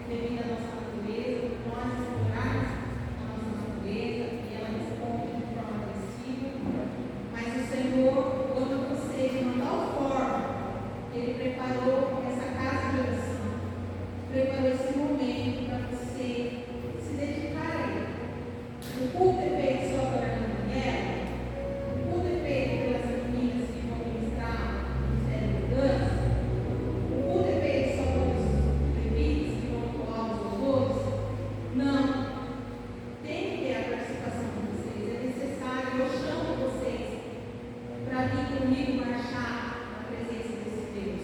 devido à nossa natureza, nós explorarmos a nossa natureza e ela responde de forma agressiva. Mas o Senhor ama você de uma tal forma que Ele preparou essa casa de oração, preparou esse momento para você se dedicar a Ele. O culto é feito só para a mulher, o culto é feito pelas meninas que vão ministrar o Ministério de Dança, o culto é feito só pelos levitas que vão atuar os louvores. Não. Tem que ter a participação de vocês. É necessário. Eu chamo vocês para vir comigo marchar na presença desse Deus.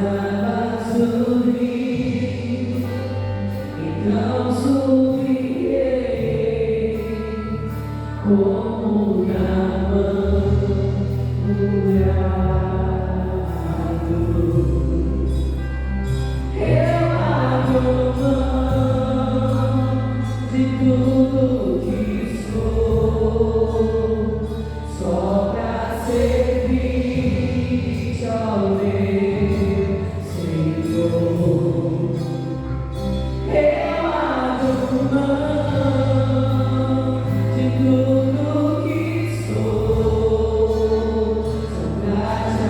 estava sorrindo, então sorrirei como na mão curado. Eu abro mão de tudo que sou, só pra servir ao meu Senhor. Eu abro mão de tudo que sou, só pra te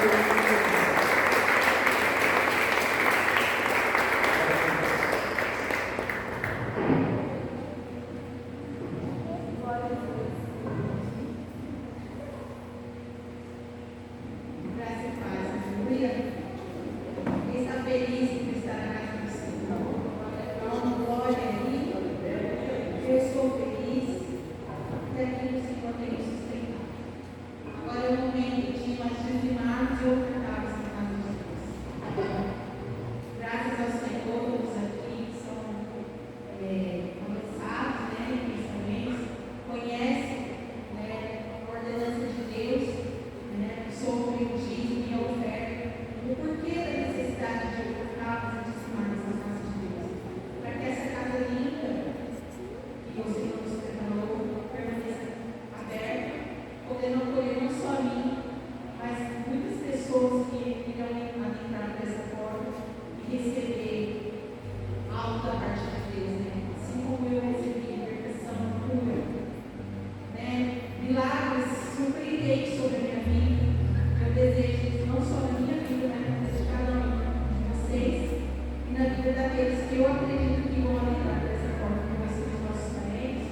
Graça e paz, aleluia. Quem está feliz por estar na casa do Senhor? Dá uma glória aí. Eu estou feliz. Até que o Senhor tem me sustentado. Agora é o momento de nós dizimarmos e ofertarmos na casa de Deus. Graças ao Senhor, todos aqui que são avançados, né, em pensamentos, conhecem, né, a ordenança de Deus, né, sobre o dízimo e a oferta, o porquê da necessidade de ofertarmos e dizimarmos na casa de Deus, para que essa casa linda que o Senhor nos preparou permaneça aberta, podendo acolher não só a mim, mas muitas pessoas que irão adentrar dessa forma e receber algo da parte de Deus, né? Assim como eu recebi libertação, cura, né? Milagres surpreendentes sobre a minha vida. Eu desejo isso não só na minha vida, mas na vida de cada um de vocês e na vida daqueles que eu acredito que vão adentrar dessa forma, que vai ser os nossos parentes,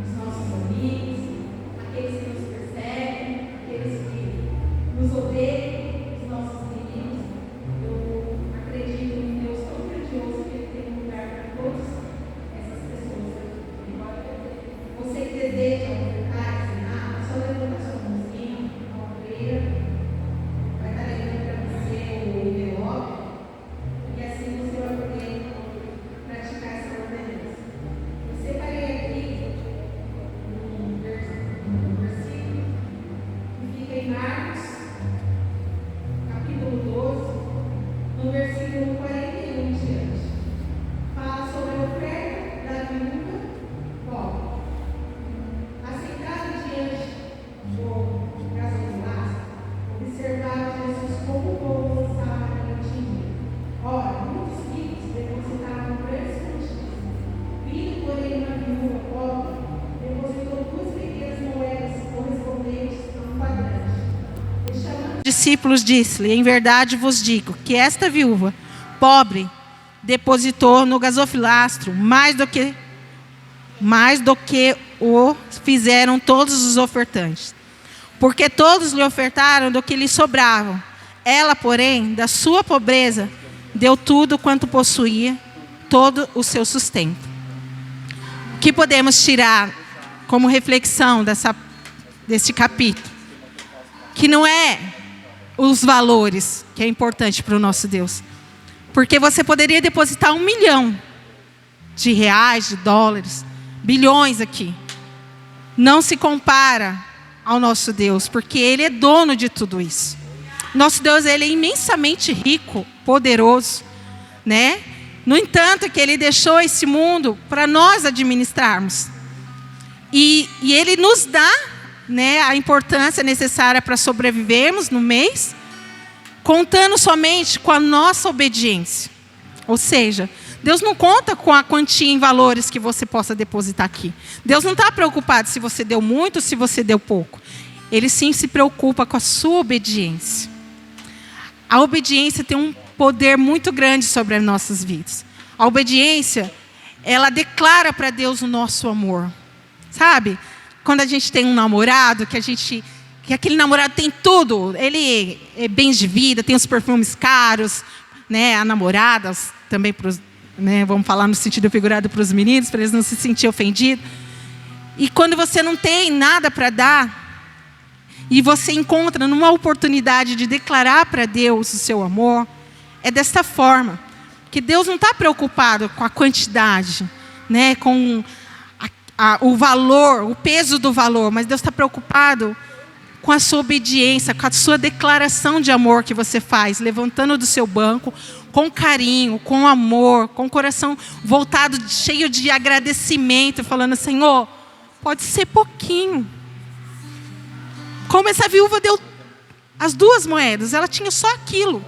os nossos amigos, aqueles que nos perseguem, aqueles que nos odeiam, os nossos inimigos. Eu acredito em Deus tão grandioso que Ele tem um lugar para todas essas pessoas aqui. Você que deseja ofertar, ensinar, é só levantar sua mãozinha, a obreira, vai estar levando para você o envelope, e assim você vai poder praticar essa ordenança. Eu separei aqui um versículo que fica em Marcos, capítulo 12, no versículo 41 em diante. Fala sobre a oferta da viúva pobre. Assentada diante do gasofilácio, observava Jesus como o povo lançava aquele dinheiro. Ora, muitos ricos depositavam grandes quantias. Vindo, porém, uma viúva pobre, depositou 2 pequenas moedas correspondentes a um quadrante. E chamando discípulos, disse-lhe: em verdade vos digo que esta viúva pobre depositou no gasofilácio mais do que o fizeram todos os ofertantes. Porque todos lhe ofertaram do que lhe sobrava. Ela, porém, da sua pobreza, deu tudo quanto possuía, todo o seu sustento. O que podemos tirar como reflexão desse capítulo? Que não é os valores que é importante para o nosso Deus. Porque você poderia depositar 1 milhão de reais, de dólares, bilhões aqui. Não se compara ao nosso Deus, porque Ele é dono de tudo isso. Nosso Deus, Ele é imensamente rico, poderoso, né? No entanto, que Ele deixou esse mundo para nós administrarmos. E Ele nos dá, né, a importância necessária para sobrevivermos no mês, contando somente com a nossa obediência. Ou seja, Deus não conta com a quantia em valores que você possa depositar aqui. Deus não está preocupado se você deu muito ou se você deu pouco. Ele sim se preocupa com a sua obediência. A obediência tem um poder muito grande sobre as nossas vidas. A obediência, ela declara para Deus o nosso amor. Sabe? Quando a gente tem um namorado, que aquele namorado tem tudo. Ele é bens de vida, tem os perfumes caros, né? A namorada também, né? Vamos falar no sentido figurado para os meninos, para eles não se sentirem ofendidos. E quando você não tem nada para dar, e você encontra numa oportunidade de declarar para Deus o seu amor, é desta forma. Que Deus não está preocupado com a quantidade, né? Com o valor, o peso do valor, mas Deus está preocupado com a sua obediência, com a sua declaração de amor que você faz, levantando do seu banco, com carinho, com amor, com o coração voltado, cheio de agradecimento, falando: Senhor, pode ser pouquinho. Como essa viúva deu as 2 moedas, ela tinha só aquilo.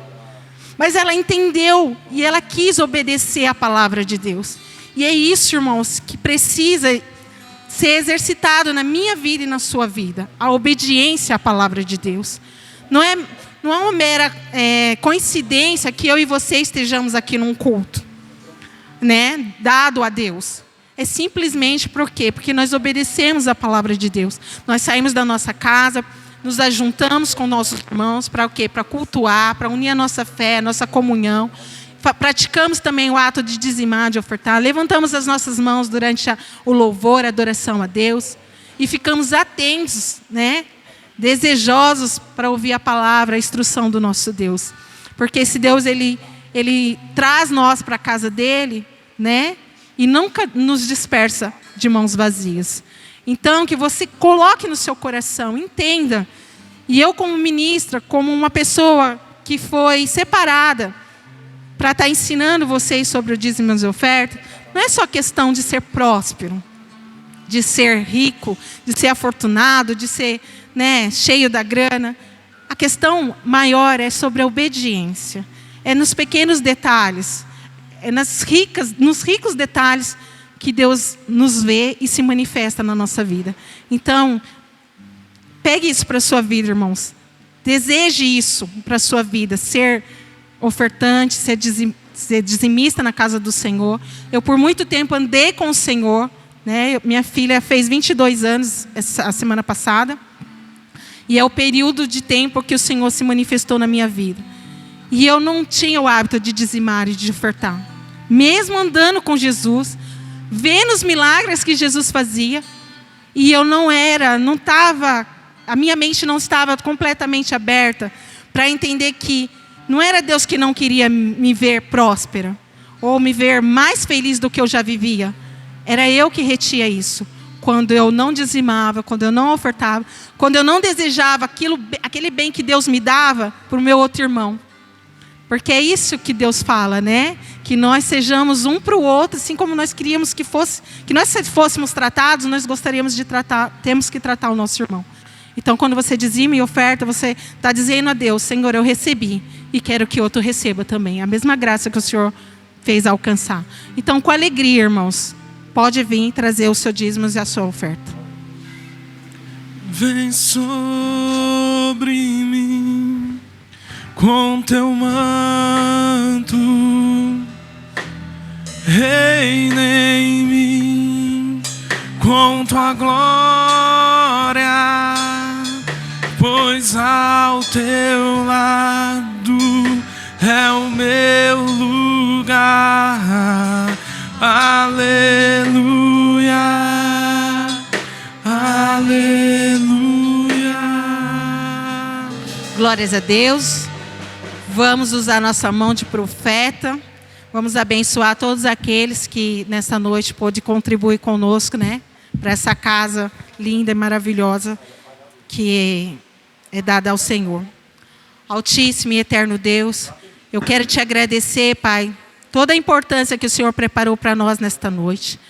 Mas ela entendeu e ela quis obedecer à palavra de Deus. E é isso, irmãos, que precisa ser exercitado na minha vida e na sua vida. A obediência à palavra de Deus. Não não é uma mera coincidência que eu e você estejamos aqui num culto, né, dado a Deus. É simplesmente por quê? Porque nós obedecemos a palavra de Deus. Nós saímos da nossa casa, nos ajuntamos com nossos irmãos para o quê? Para cultuar, para unir a nossa fé, a nossa comunhão. Praticamos também o ato de dizimar, de ofertar. Levantamos as nossas mãos durante o louvor, a adoração a Deus. E ficamos atentos, né? Desejosos para ouvir a palavra, a instrução do nosso Deus. Porque esse Deus, ele traz nós para a casa dele, né? E nunca nos dispersa de mãos vazias. Então, que você coloque no seu coração, entenda. E eu, como ministra, como uma pessoa que foi separada para estar ensinando vocês sobre o dízimo e oferta, não é só questão de ser próspero, de ser rico, de ser afortunado, de ser, né, cheio da grana. A questão maior é sobre a obediência. É nos pequenos detalhes, é nos ricos detalhes que Deus nos vê e se manifesta na nossa vida. Então, pegue isso para a sua vida, irmãos. Deseje isso para a sua vida, ser ofertante, ser dizimista na casa do Senhor. Eu, por muito tempo, andei com o Senhor, né? Minha filha fez 22 anos a semana passada. E é o período de tempo que o Senhor se manifestou na minha vida. E eu não tinha o hábito de dizimar e de ofertar. Mesmo andando com Jesus, vendo os milagres que Jesus fazia, e eu a minha mente não estava completamente aberta para entender que não era Deus que não queria me ver próspera, ou me ver mais feliz do que eu já vivia. Era eu que retia isso. Quando eu não dizimava, quando eu não ofertava, quando eu não desejava aquele bem que Deus me dava para o meu outro irmão. Porque é isso que Deus fala, né? Que nós sejamos um para o outro, assim como nós queríamos que nós fôssemos tratados, nós gostaríamos de tratar, temos que tratar o nosso irmão. Então, quando você dizima e oferta, você está dizendo a Deus: Senhor, eu recebi e quero que outro receba também. A mesma graça que o Senhor fez alcançar. Então, com alegria, irmãos, pode vir trazer os seus dízimos e a sua oferta. Vem sobre mim com teu manto, reina em mim com tua glória, pois ao teu lado é o meu lugar. Aleluia, aleluia. Glórias a Deus. Vamos usar nossa mão de profeta. Vamos abençoar todos aqueles que nessa noite pôde contribuir conosco, né? Para essa casa linda e maravilhosa que é dada ao Senhor. Altíssimo e eterno Deus, eu quero te agradecer, Pai, toda a importância que o Senhor preparou para nós nesta noite.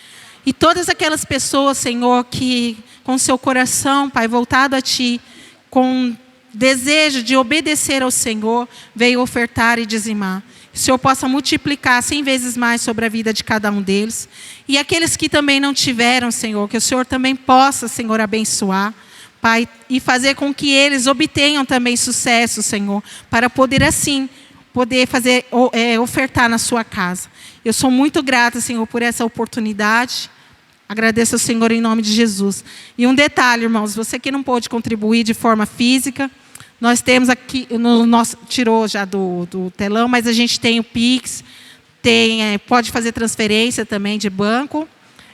E todas aquelas pessoas, Senhor, que com seu coração, Pai, voltado a Ti, com desejo de obedecer ao Senhor, veio ofertar e dizimar. Que o Senhor possa multiplicar 100 vezes mais sobre a vida de cada um deles. E aqueles que também não tiveram, Senhor, que o Senhor também possa, Senhor, abençoar, Pai, e fazer com que eles obtenham também sucesso, Senhor, para poder assim, ofertar na sua casa. Eu sou muito grata, Senhor, por essa oportunidade. Agradeço ao Senhor em nome de Jesus. E um detalhe, irmãos, você que não pôde contribuir de forma física, nós temos aqui, tirou já do telão, mas a gente tem o Pix, pode fazer transferência também de banco,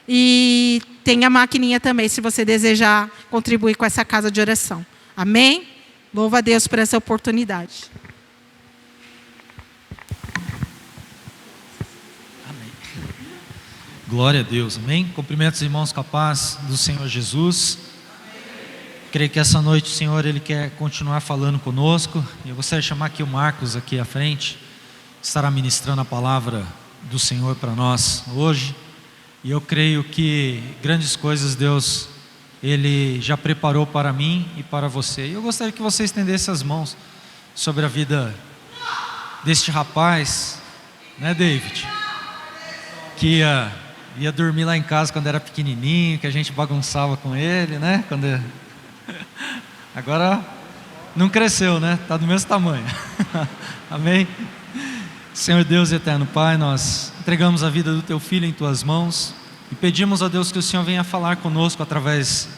e tem a maquininha também, se você desejar contribuir com essa casa de oração. Amém? Louva a Deus por essa oportunidade. Glória a Deus, amém? Cumprimento os irmãos com a paz do Senhor Jesus. Creio que essa noite o Senhor, Ele quer continuar falando conosco. Eu gostaria de chamar aqui o Marcos aqui à frente, estará ministrando a palavra do Senhor para nós hoje. E eu creio que grandes coisas Deus, Ele já preparou para mim e para você. E eu gostaria que você estendesse as mãos sobre a vida deste rapaz, né, David? Que ia dormir lá em casa quando era pequenininho, que a gente bagunçava com ele, né? Agora Não cresceu, né? Está do mesmo tamanho. Amém? Senhor Deus e eterno Pai, nós entregamos a vida do Teu Filho em Tuas mãos e pedimos a Deus que o Senhor venha falar conosco através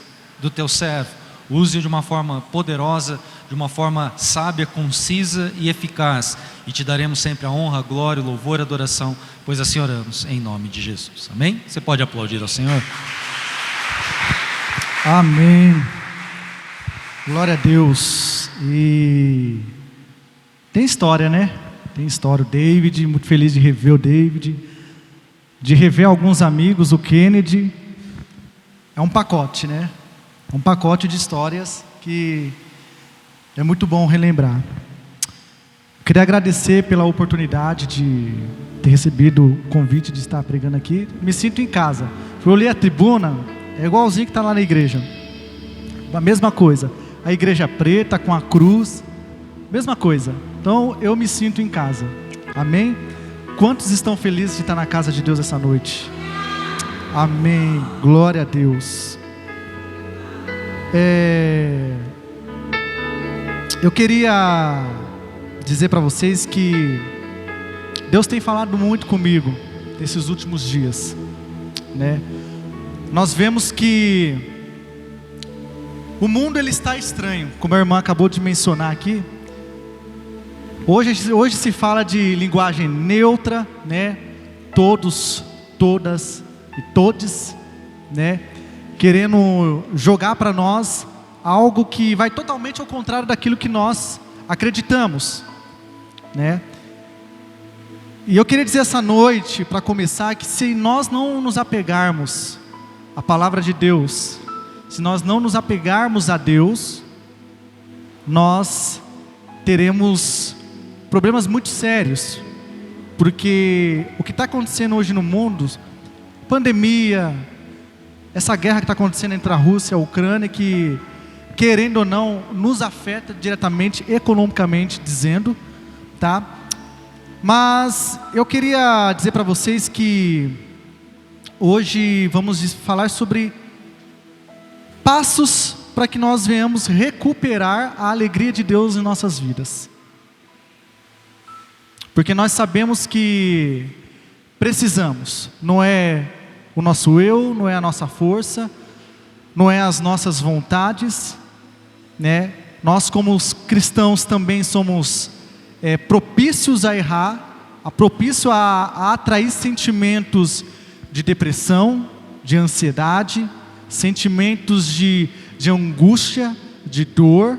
do Teu servo. Use de uma forma poderosa, de uma forma sábia, concisa e eficaz. E Te daremos sempre a honra, a glória, o louvor e a adoração, pois assim oramos em nome de Jesus. Amém? Você pode aplaudir ao Senhor. Amém. Glória a Deus. E tem história, né? Tem história. O David, muito feliz de rever o David, de rever alguns amigos, o Kennedy. É um pacote, né? Um pacote de histórias que é muito bom relembrar. Queria agradecer pela oportunidade de ter recebido o convite de estar pregando aqui. Me sinto em casa. Eu olhei a tribuna, é igualzinho que está lá na igreja. A mesma coisa. A igreja preta com a cruz, mesma coisa. Então eu me sinto em casa. Amém? Quantos estão felizes de estar na casa de Deus essa noite? Amém. Glória a Deus. Eu queria dizer para vocês que Deus tem falado muito comigo nesses últimos dias, né? Nós vemos que o mundo ele está estranho, como a irmã acabou de mencionar aqui. Hoje se fala de linguagem neutra, né? Todos, todas e todes, né? Querendo jogar para nós algo que vai totalmente ao contrário daquilo que nós acreditamos, né? E eu queria dizer essa noite, para começar, que se nós não nos apegarmos à palavra de Deus, se nós não nos apegarmos a Deus, nós teremos problemas muito sérios, porque o que está acontecendo hoje no mundo, pandemia, essa guerra que está acontecendo entre a Rússia e a Ucrânia, que querendo ou não, nos afeta diretamente, economicamente dizendo, tá? Mas eu queria dizer para vocês que hoje vamos falar sobre passos para que nós venhamos recuperar a alegria de Deus em nossas vidas. Porque nós sabemos que precisamos, não é o nosso eu, não é a nossa força, não é as nossas vontades, né? Nós como os cristãos também somos propícios a errar, propício a atrair sentimentos de depressão, de ansiedade, sentimentos de angústia, de dor.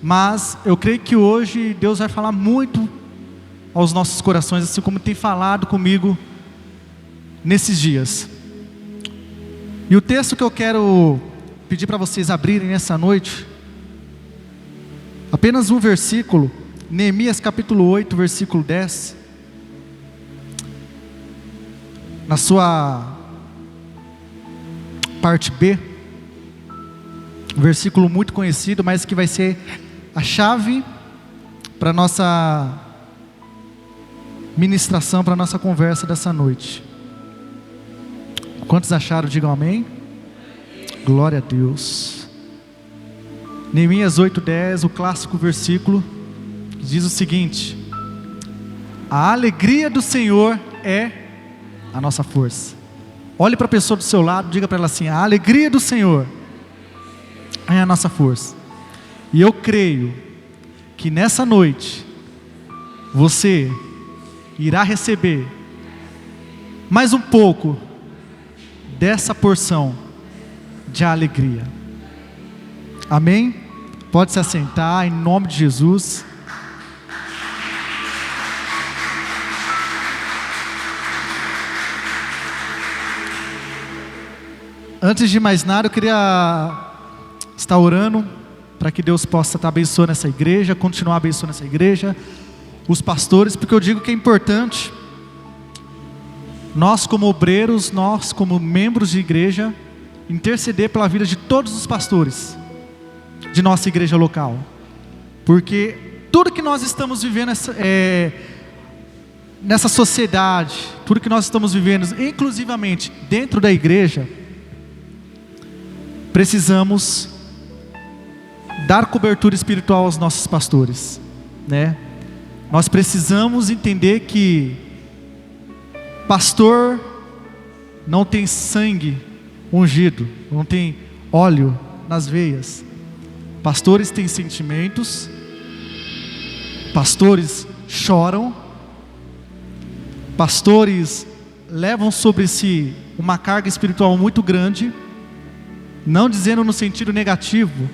Mas eu creio que hoje Deus vai falar muito aos nossos corações, assim como tem falado comigo nesses dias. E o texto que eu quero pedir para vocês abrirem nessa noite, apenas um versículo, Neemias capítulo 8, versículo 10. Na sua parte B, um versículo muito conhecido, mas que vai ser a chave para a nossa ministração, para a nossa conversa dessa noite. Quantos acharam? Digam amém. Glória a Deus. Neemias 8:10, o clássico versículo, diz o seguinte: a alegria do Senhor é a nossa força. Olhe para a pessoa do seu lado, diga para ela assim: a alegria do Senhor é a nossa força. E eu creio que nessa noite você irá receber mais um pouco dessa porção de alegria. Amém? Pode se assentar em nome de Jesus. Antes de mais nada, eu queria estar orando para que Deus possa estar abençoando essa igreja, continuar abençoando essa igreja, os pastores, porque eu digo que é importante nós como obreiros, nós como membros de igreja, interceder pela vida de todos os pastores de nossa igreja local, porque tudo que nós estamos vivendo nessa sociedade, tudo que nós estamos vivendo, inclusivamente dentro da igreja, precisamos dar cobertura espiritual aos nossos pastores, né? Nós precisamos entender que pastor não tem sangue ungido, não tem óleo nas veias. Pastores têm sentimentos, pastores choram, pastores levam sobre si uma carga espiritual muito grande, não dizendo no sentido negativo,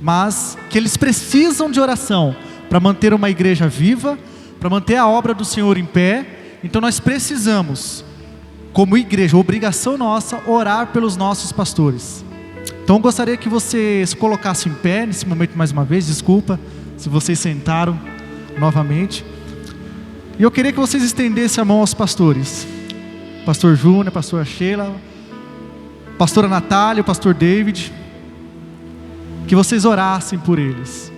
mas que eles precisam de oração para manter uma igreja viva, para manter a obra do Senhor em pé. Então nós precisamos, como igreja, obrigação nossa, orar pelos nossos pastores. Então eu gostaria que vocês colocassem em pé nesse momento mais uma vez. Desculpa se vocês sentaram novamente. E eu queria que vocês estendessem a mão aos pastores. Pastor Júnior, pastora Sheila, pastora Natália, o pastor David. Que vocês orassem por eles.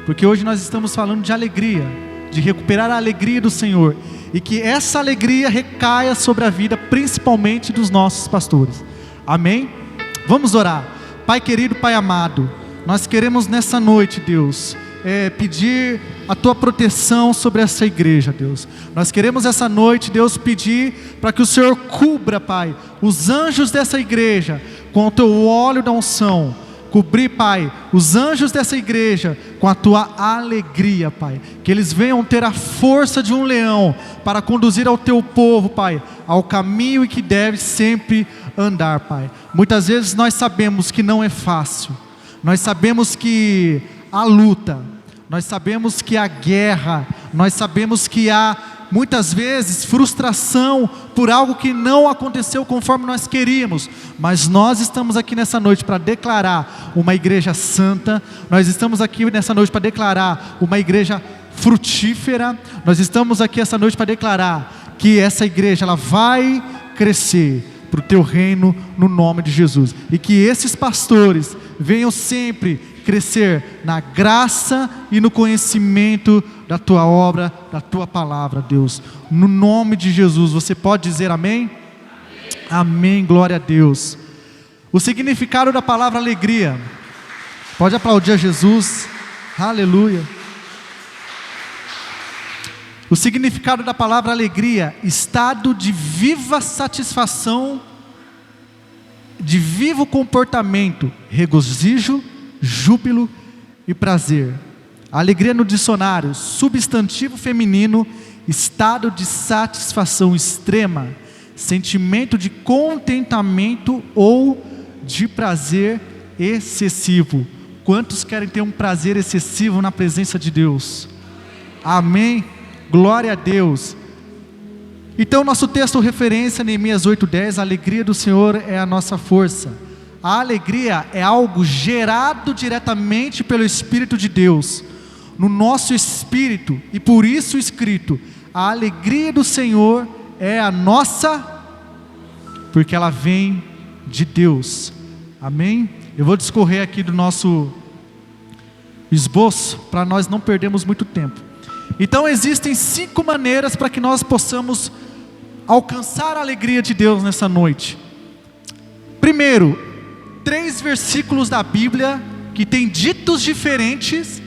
Porque hoje nós estamos falando de alegria, de recuperar a alegria do Senhor. E que essa alegria recaia sobre a vida, principalmente dos nossos pastores. Amém? Vamos orar. Pai querido, Pai amado, nós queremos nessa noite, Deus, pedir a Tua proteção sobre essa igreja, Deus. Nós queremos essa noite, Deus, pedir para que o Senhor cubra, Pai, os anjos dessa igreja com o Teu óleo da unção. Cobrir, Pai, os anjos dessa igreja com a Tua alegria, Pai. Que eles venham ter a força de um leão para conduzir ao Teu povo, Pai, ao caminho em que deve sempre andar, Pai. Muitas vezes nós sabemos que não é fácil. Nós sabemos que há luta. Nós sabemos que há guerra. Nós sabemos que há muitas vezes frustração por algo que não aconteceu conforme nós queríamos, mas nós estamos aqui nessa noite para declarar uma igreja santa, nós estamos aqui nessa noite para declarar uma igreja frutífera, nós estamos aqui essa noite para declarar que essa igreja ela vai crescer para o Teu reino no nome de Jesus, e que esses pastores venham sempre crescer na graça e no conhecimento da Tua obra, da Tua palavra, Deus. No nome de Jesus, você pode dizer amém? Amém, glória a Deus. O significado da palavra alegria. Pode aplaudir a Jesus. Aleluia. O significado da palavra alegria: estado de viva satisfação, de vivo comportamento, regozijo, júbilo e prazer. A alegria no dicionário: substantivo feminino, estado de satisfação extrema, sentimento de contentamento ou de prazer excessivo. Quantos querem ter um prazer excessivo na presença de Deus? Amém? Glória a Deus. Então nosso texto referência, Neemias 8:10, a alegria do Senhor é a nossa força. A alegria é algo gerado diretamente pelo Espírito de Deus no nosso espírito, e por isso escrito: a alegria do Senhor é a nossa, porque ela vem de Deus. Amém? Eu vou discorrer aqui do nosso esboço para nós não perdermos muito tempo. Então existem 5 maneiras para que nós possamos alcançar a alegria de Deus nessa noite. Primeiro, 3 versículos da Bíblia que têm ditos diferentes,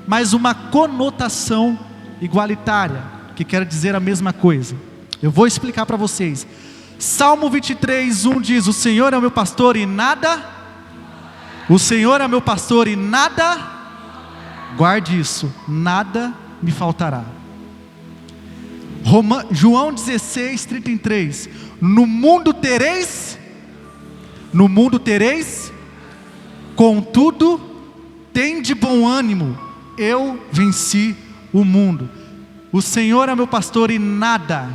mas uma conotação igualitária, que quer dizer a mesma coisa. Eu vou explicar para vocês. Salmo 23:1 diz: o Senhor é o meu pastor e nada, o Senhor é meu pastor e nada, guarde isso, nada me faltará. João 16:33, no mundo tereis, contudo, tende bom ânimo, eu venci o mundo. O Senhor é meu pastor e nada,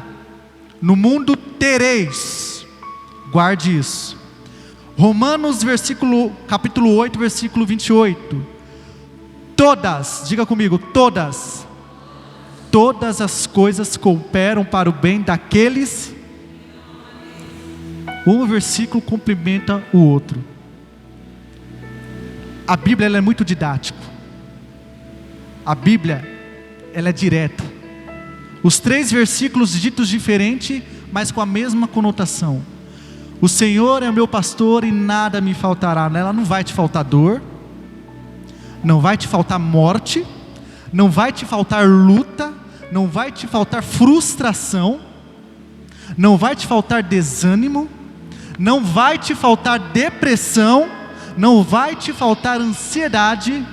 no mundo tereis, guarde isso. Romanos capítulo 8, versículo 28, todas, diga comigo, todas as coisas cooperam para o bem daqueles. Um versículo complementa o outro. A Bíblia ela é muito didática. A Bíblia ela é direta. Os 3 versículos ditos diferente, mas com a mesma conotação. O Senhor é o meu pastor e nada me faltará. Ela não vai te faltar dor, não vai te faltar morte, não vai te faltar luta, não vai te faltar frustração, não vai te faltar desânimo, não vai te faltar depressão, não vai te faltar ansiedade.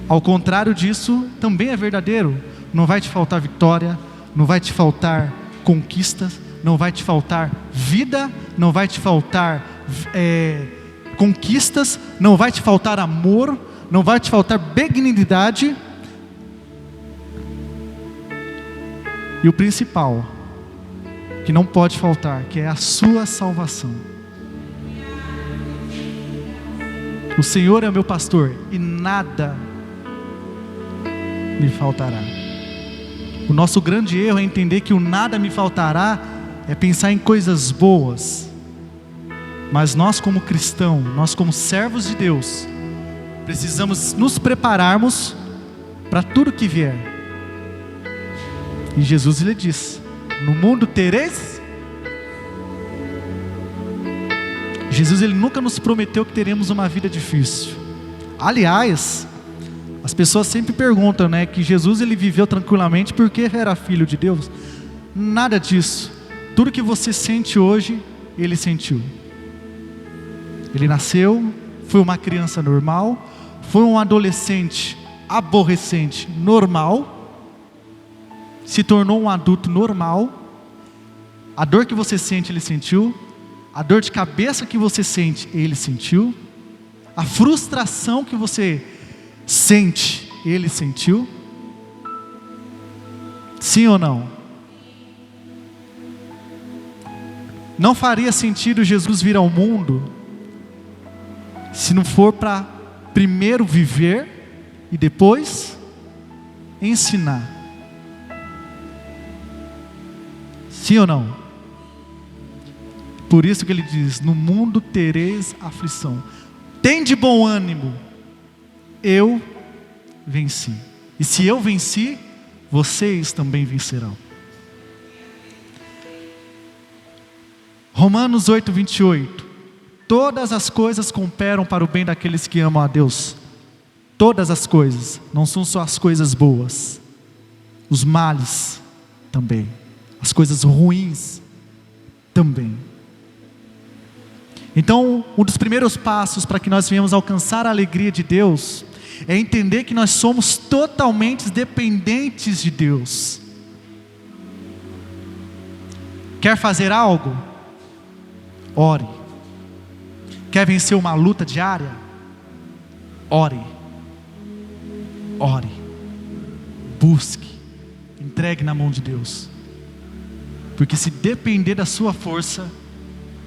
Ao contrário disso, também é verdadeiro. Não vai te faltar vitória, não vai te faltar conquistas, não vai te faltar vida, não vai te faltar conquistas, não vai te faltar amor, não vai te faltar benignidade. E o principal, que não pode faltar, que é a sua salvação. O Senhor é o meu pastor e nada me faltará. O nosso grande erro é entender que o nada me faltará é pensar em coisas boas. Mas nós como cristãos, nós como servos de Deus, precisamos nos prepararmos para tudo que vier. E Jesus lhe diz: no mundo tereis. Jesus ele nunca nos prometeu que teremos uma vida difícil. Aliás, as pessoas sempre perguntam, né, que Jesus ele viveu tranquilamente porque era filho de Deus. Nada disso. Tudo que você sente hoje, ele sentiu. Ele nasceu, foi uma criança normal, foi um adolescente aborrecente normal, se tornou um adulto normal. A dor que você sente, ele sentiu. A dor de cabeça que você sente, ele sentiu. A frustração que você sente, ele sentiu. Sim ou não? Não faria sentido Jesus vir ao mundo se não for para primeiro viver e depois ensinar. Sim ou não? Por isso que ele diz: no mundo tereis aflição. Tem de bom ânimo, eu venci. E se eu venci, vocês também vencerão. Romanos 8, 28. Todas as coisas cooperam para o bem daqueles que amam a Deus. Todas as coisas, não são só as coisas boas, os males também, as coisas ruins também. Então, um dos primeiros passos para que nós venhamos alcançar a alegria de Deus é entender que nós somos totalmente dependentes de Deus. Quer fazer algo? Ore. Quer vencer uma luta diária? Ore. Ore. Busque. Entregue na mão de Deus. Porque se depender da sua força,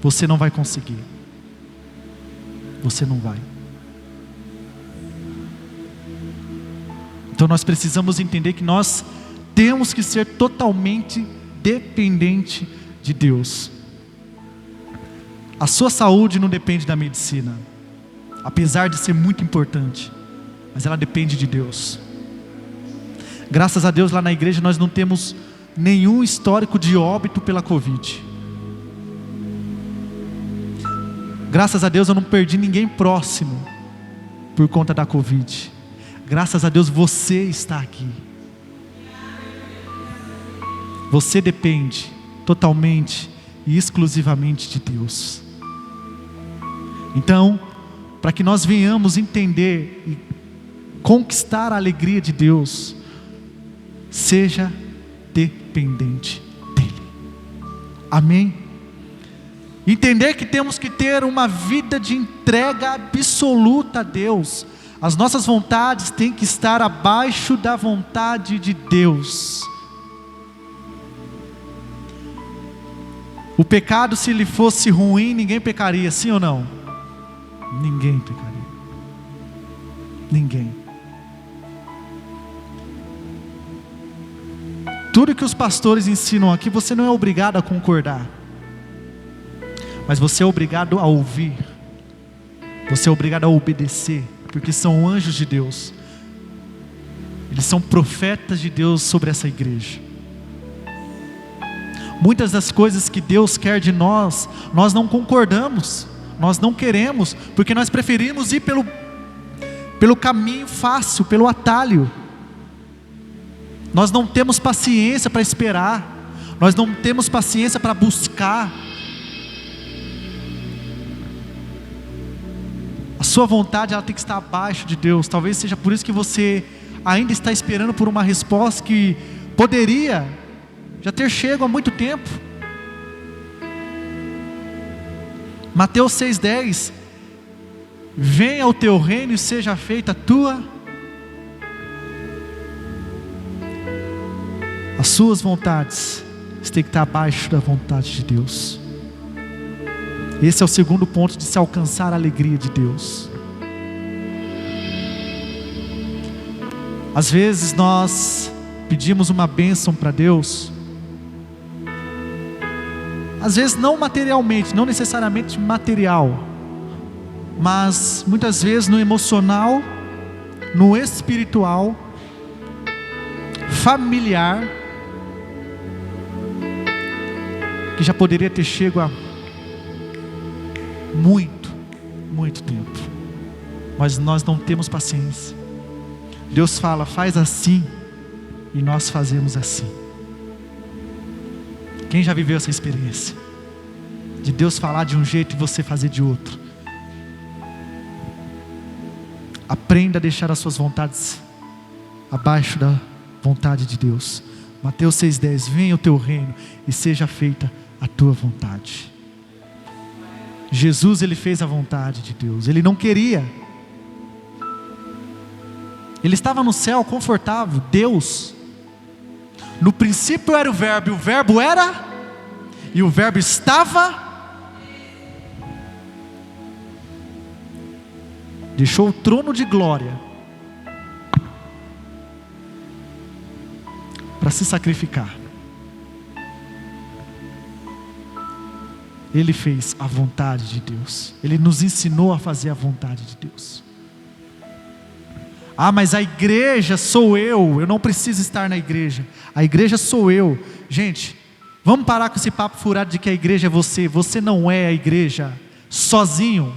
você não vai conseguir. Você não vai. Então nós precisamos entender que nós temos que ser totalmente dependente de Deus. A sua saúde não depende da medicina, apesar de ser muito importante, mas ela depende de Deus. Graças a Deus lá na igreja nós não temos nenhum histórico de óbito pela Covid. Graças a Deus eu não perdi ninguém próximo por conta da Covid. Graças a Deus você está aqui. Você depende totalmente e exclusivamente de Deus. Então, para que nós venhamos entender e conquistar a alegria de Deus, seja dependente dEle. Amém? Entender que temos que ter uma vida de entrega absoluta a Deus. As nossas vontades têm que estar abaixo da vontade de Deus. O pecado, se ele fosse ruim, ninguém pecaria, sim ou não? Ninguém pecaria. Ninguém. Tudo que os pastores ensinam aqui, você não é obrigado a concordar, mas você é obrigado a ouvir. Você é obrigado a obedecer, porque são anjos de Deus. Eles são profetas de Deus sobre essa igreja. Muitas das coisas que Deus quer de nós, nós não concordamos, nós não queremos, porque nós preferimos ir pelo caminho fácil, pelo atalho. Nós não temos paciência para esperar, nós não temos paciência para buscar. A sua vontade, ela tem que estar abaixo de Deus. Talvez seja por isso que você ainda está esperando por uma resposta que poderia já ter chegado há muito tempo. Mateus 6,10: venha o teu reino e seja feita a tua. As suas vontades têm que estar abaixo da vontade de Deus. Esse é o segundo ponto de se alcançar a alegria de Deus. Às vezes nós pedimos uma bênção para Deus, às vezes não materialmente, não necessariamente material, mas muitas vezes no emocional, no espiritual, familiar, que já poderia ter chegado há muito tempo, mas nós não temos paciência. Deus fala, faz assim, e nós fazemos assim. Quem já viveu essa experiência? De Deus falar de um jeito e você fazer de outro. Aprenda a deixar as suas vontades abaixo da vontade de Deus. Mateus 6,10: venha o teu reino e seja feita a tua vontade. Jesus, ele fez a vontade de Deus. Ele não queria. Ele estava no céu confortável. Deus, no princípio era o verbo, e o verbo era, e o verbo estava. Deixou o trono de glória para se sacrificar. Ele fez a vontade de Deus. Ele nos ensinou a fazer a vontade de Deus. Ah, mas a igreja sou eu não preciso estar na igreja. A igreja sou eu. Gente, vamos parar com esse papo furado de que a igreja é você. Você não é a igreja sozinho.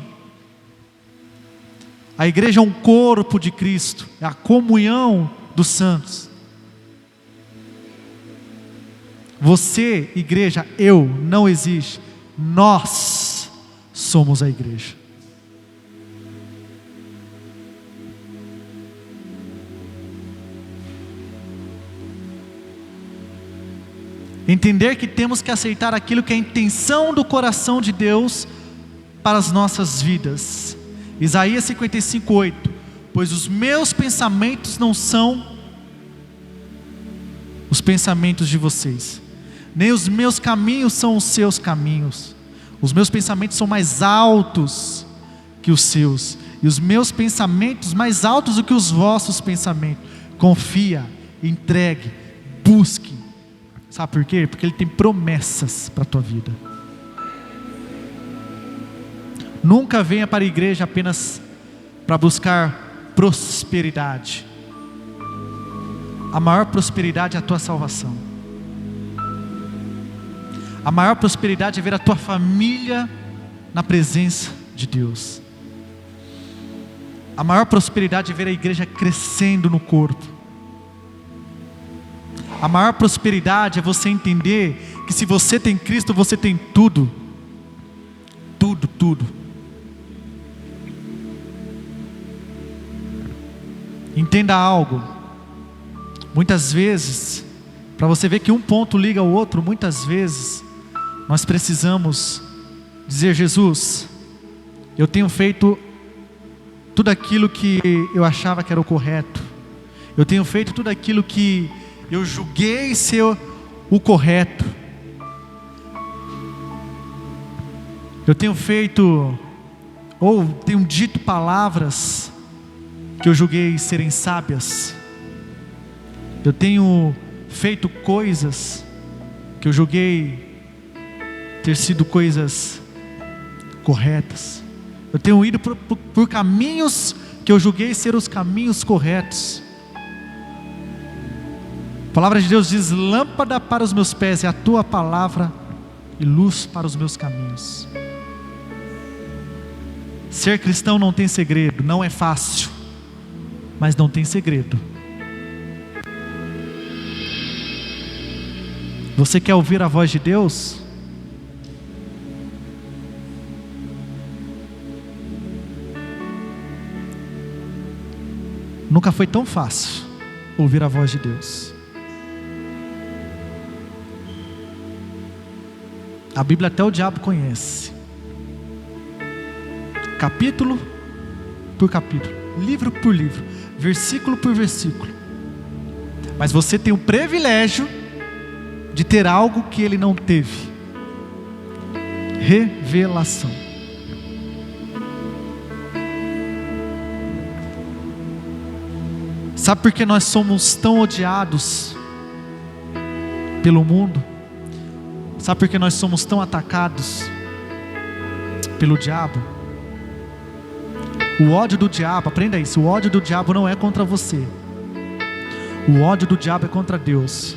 A igreja é um corpo de Cristo, é a comunhão dos santos. Você, igreja, eu, não existe. Nós somos a igreja. Entender que temos que aceitar aquilo que é a intenção do coração de Deus para as nossas vidas. Isaías 55:8: pois os meus pensamentos não são os pensamentos de vocês, nem os meus caminhos são os seus caminhos. Os meus pensamentos são mais altos que os seus, e os meus pensamentos mais altos do que os vossos pensamentos. Confia, entregue, busque. Sabe por quê? Porque Ele tem promessas para a tua vida. Nunca venha para a igreja apenas para buscar prosperidade. A maior prosperidade é a tua salvação. A maior prosperidade é ver a tua família na presença de Deus. A maior prosperidade é ver a igreja crescendo no corpo. A maior prosperidade é você entender que se você tem Cristo, você tem tudo. Tudo. Entenda algo. Muitas vezes, para você ver que um ponto liga ao outro, muitas vezes nós precisamos dizer: Jesus, eu tenho feito tudo aquilo que eu achava que era o correto. Eu tenho feito tudo aquilo que eu julguei ser o correto. Eu tenho feito, ou tenho dito palavras que eu julguei serem sábias. Eu tenho feito coisas que eu julguei ter sido coisas corretas. Eu tenho ido por caminhos que eu julguei ser os caminhos corretos. A palavra de Deus diz: lâmpada para os meus pés é a tua palavra e luz para os meus caminhos. Ser cristão não tem segredo, não é fácil. mas não tem segredo. Você quer ouvir a voz de Deus? Nunca foi tão fácil ouvir a voz de Deus. A Bíblia até o diabo conhece. Capítulo por capítulo, livro por livro, versículo por versículo. Mas você tem o privilégio de ter algo que ele não teve: revelação. Sabe por que nós somos tão odiados pelo mundo? Sabe por que nós somos tão atacados pelo diabo? O ódio do diabo, aprenda isso, o ódio do diabo não é contra você. O ódio do diabo é contra Deus.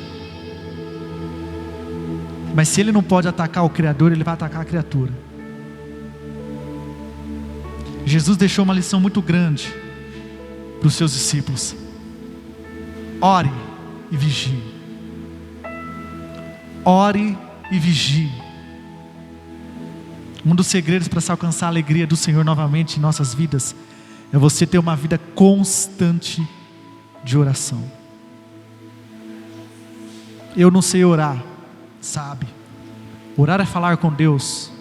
Mas se ele não pode atacar o Criador, ele vai atacar a criatura. Jesus deixou uma lição muito grande para os seus discípulos: ore e vigie. Ore e vigie. Um dos segredos para se alcançar a alegria do Senhor novamente em nossas vidas é você ter uma vida constante de oração. Eu não sei orar, sabe? Orar é falar com Deus.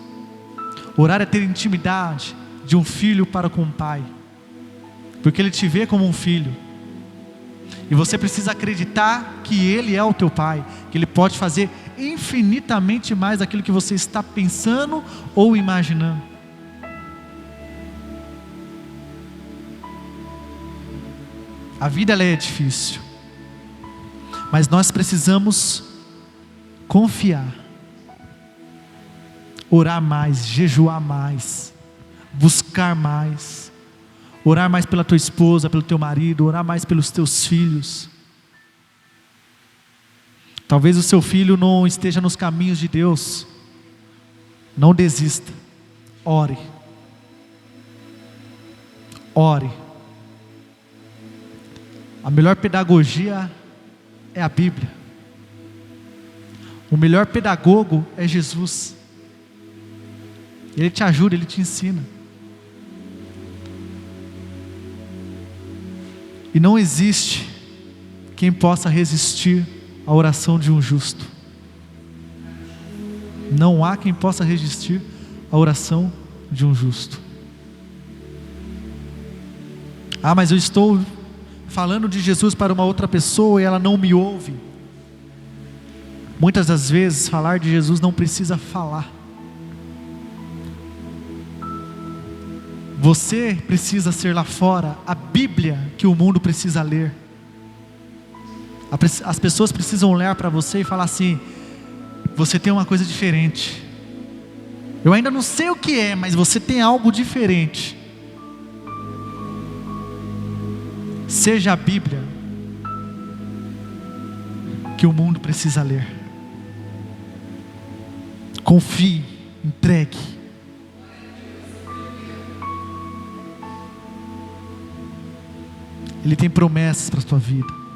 Orar é ter intimidade de um filho para com o pai, porque Ele te vê como um filho. E você precisa acreditar que Ele é o teu pai, que Ele pode fazer infinitamente mais daquilo que você está pensando ou imaginando. A vida ela é difícil, mas nós precisamos confiar, orar mais, jejuar mais, buscar mais, orar mais pela tua esposa, pelo teu marido, orar mais pelos teus filhos. Talvez o seu filho não esteja nos caminhos de Deus. Não desista. Ore. Ore. A melhor pedagogia é a Bíblia. O melhor pedagogo é Jesus. Ele te ajuda, Ele te ensina. E não existe quem possa resistir à oração de um justo. Não há quem possa resistir à oração de um justo. Ah, mas eu estou falando de Jesus para uma outra pessoa e ela não me ouve. Muitas das vezes falar de Jesus não precisa falar. Você precisa ser lá fora a Bíblia que o mundo precisa ler. As pessoas precisam olhar para você e falar assim: você tem uma coisa diferente. Eu ainda não sei o que é, mas você tem algo diferente. Seja a Bíblia que o mundo precisa ler. Confie, entregue. Ele tem promessas para a tua vida.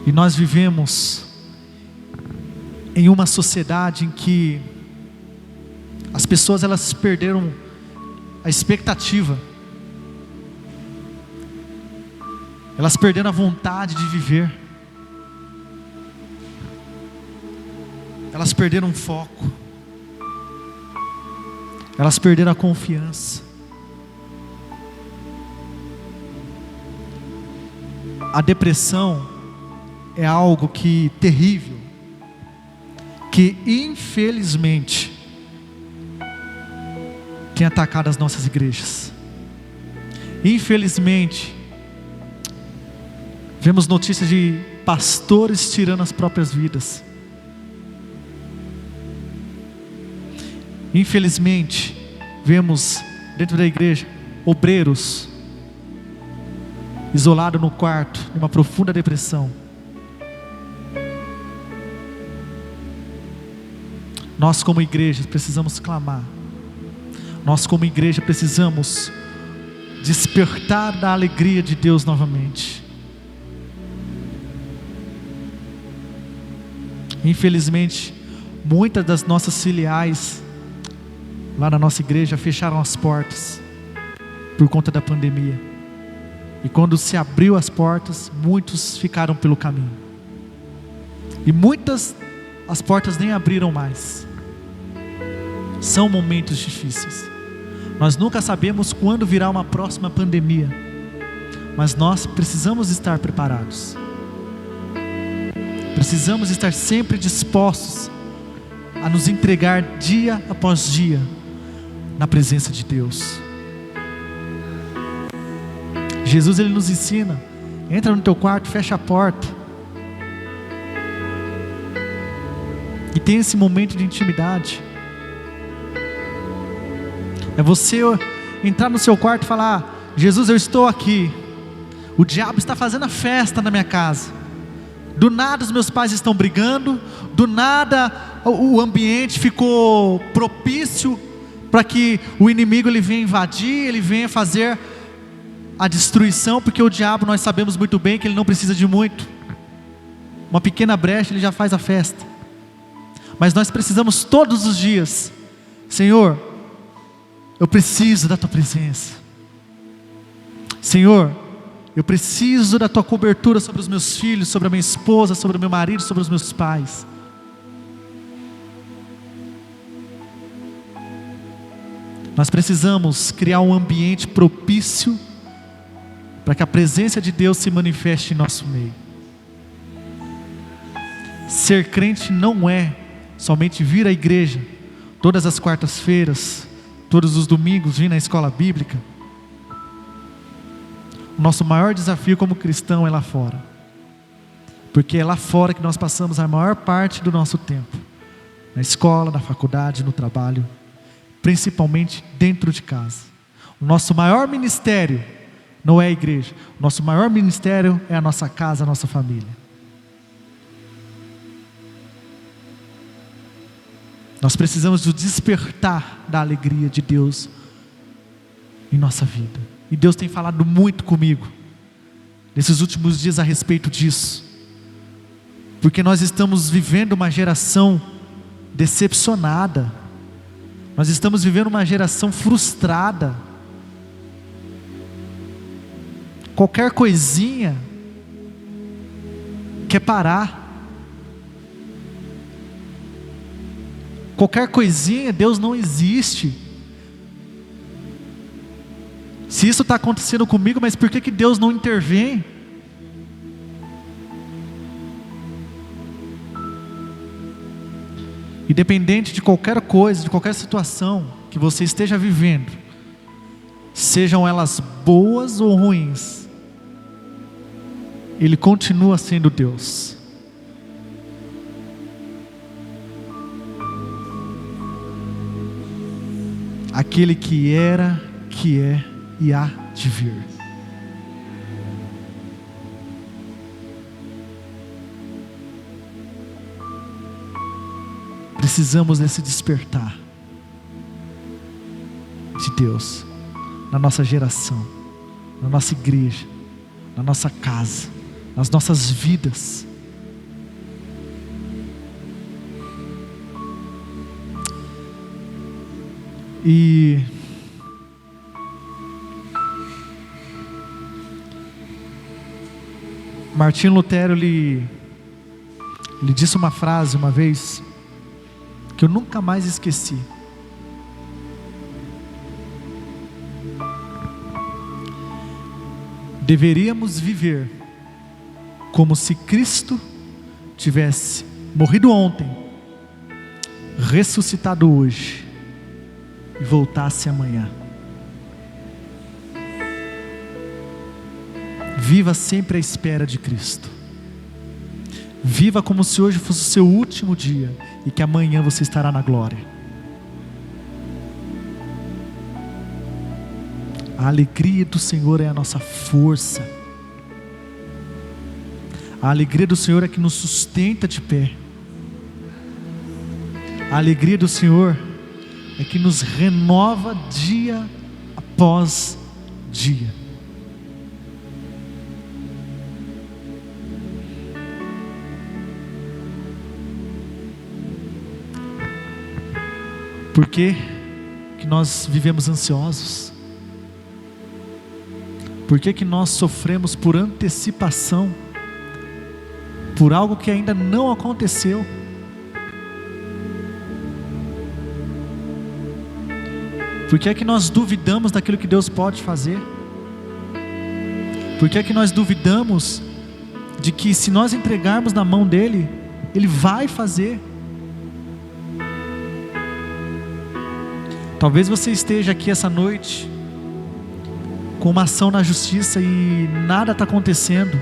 E nós vivemos em uma sociedade em que as pessoas elas perderam a expectativa. Elas perderam a vontade de viver. Elas perderam o foco. Elas perderam a confiança. A depressão é algo terrível, que infelizmente tem atacado as nossas igrejas. Infelizmente vemos notícias de pastores tirando as próprias vidas. Infelizmente vemos dentro da igreja obreiros isolados no quarto, numa profunda depressão. Nós como igreja precisamos clamar. Nós como igreja precisamos despertar da alegria de Deus novamente. Infelizmente, muitas das nossas filiais lá na nossa igreja fecharam as portas por conta da pandemia. E quando se abriu as portas, muitos ficaram pelo caminho. E muitas, as portas nem abriram mais. São momentos difíceis. Nós nunca sabemos quando virá uma próxima pandemia, mas nós precisamos estar preparados. Precisamos estar sempre dispostos a nos entregar dia após dia na presença de Deus. Jesus, ele nos ensina: entra no teu quarto, fecha a porta e tem esse momento de intimidade. É você entrar no seu quarto e falar: Jesus, eu estou aqui. O diabo está fazendo a festa na minha casa. Do nada os meus pais estão brigando. Do nada o ambiente ficou propício para que o inimigo ele venha invadir, ele venha fazer a destruição. Porque o diabo, nós sabemos muito bem que ele não precisa de muito. Uma pequena brecha ele já faz a festa. Mas nós precisamos todos os dias: Senhor, eu preciso da tua presença. Senhor, eu preciso da tua cobertura sobre os meus filhos, sobre a minha esposa, sobre o meu marido, sobre os meus pais. Nós precisamos criar um ambiente propício para que a presença de Deus se manifeste em nosso meio. Ser crente não é somente vir à igreja todas as quartas-feiras, todos os domingos, vir na escola bíblica. O nosso maior desafio como cristão é lá fora, porque é lá fora que nós passamos a maior parte do nosso tempo, na escola, na faculdade, no trabalho, principalmente dentro de casa. O nosso maior ministério não é a igreja, o nosso maior ministério é a nossa casa, a nossa família. Nós precisamos do despertar da alegria de Deus em nossa vida. E Deus tem falado muito comigo nesses últimos dias a respeito disso. Porque nós estamos vivendo uma geração decepcionada. Nós estamos vivendo uma geração frustrada. Qualquer coisinha quer parar. Qualquer coisinha, Deus não existe. Se isso está acontecendo comigo, mas por que Deus não intervém? Independente de qualquer coisa, de qualquer situação que você esteja vivendo, sejam elas boas ou ruins, Ele continua sendo Deus. Aquele que era, que é e há de vir. Precisamos desse despertar de Deus na nossa geração, na nossa igreja, na nossa casa, nas nossas vidas. E Martinho Lutero ele disse uma frase uma vez que eu nunca mais esqueci. Deveríamos viver como se Cristo tivesse morrido ontem, ressuscitado hoje e voltasse amanhã. Viva sempre à espera de Cristo. Viva como se hoje fosse o seu último dia e que amanhã você estará na glória. A alegria do Senhor é a nossa força. A alegria do Senhor é que nos sustenta de pé. A alegria do Senhor é que nos renova dia após dia. Por que que nós vivemos ansiosos? Por que que nós sofremos por antecipação, por algo que ainda não aconteceu? Por que é que nós duvidamos daquilo que Deus pode fazer? Por que é que nós duvidamos de que se nós entregarmos na mão dEle, Ele vai fazer? Talvez você esteja aqui essa noite com uma ação na justiça e nada está acontecendo.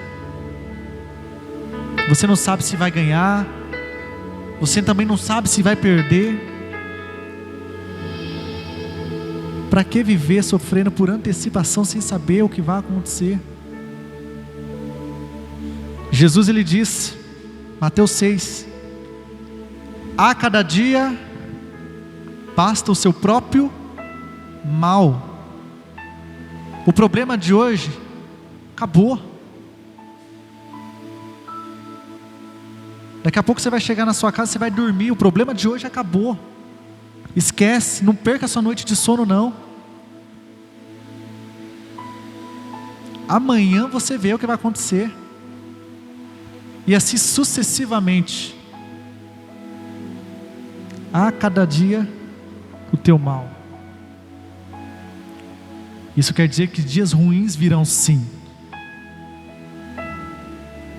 Você não sabe se vai ganhar, você também não sabe se vai perder. Para que viver sofrendo por antecipação sem saber o que vai acontecer? Jesus, ele disse, Mateus 6, a cada dia basta o seu próprio mal. O problema de hoje acabou. Daqui a pouco você vai chegar na sua casa, você vai dormir, o problema de hoje acabou. Esquece, não perca a sua noite de sono não. Amanhã você vê o que vai acontecer. E assim sucessivamente. A cada dia o teu mal. Isso quer dizer que dias ruins virão sim.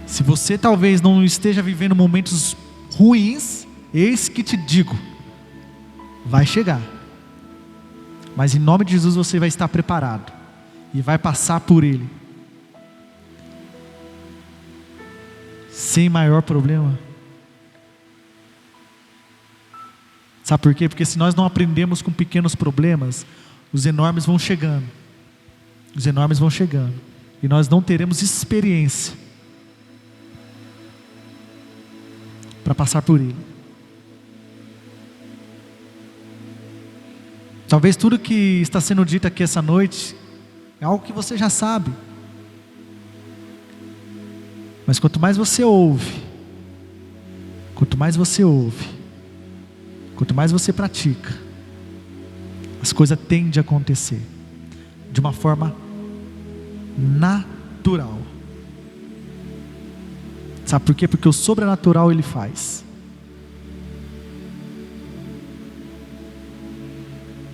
Se você talvez não esteja vivendo momentos ruins, eis que te digo, vai chegar. Mas em nome de Jesus você vai estar preparado e vai passar por ele sem maior problema. Sabe por quê? Porque se nós não aprendemos com pequenos problemas, os enormes vão chegando. Os enormes vão chegando. E nós não teremos experiência para passar por ele. Talvez tudo que está sendo dito aqui essa noite é algo que você já sabe. Mas quanto mais você ouve, quanto mais você pratica, as coisas tendem a acontecer de uma forma natural. Sabe por quê? Porque o sobrenatural ele faz.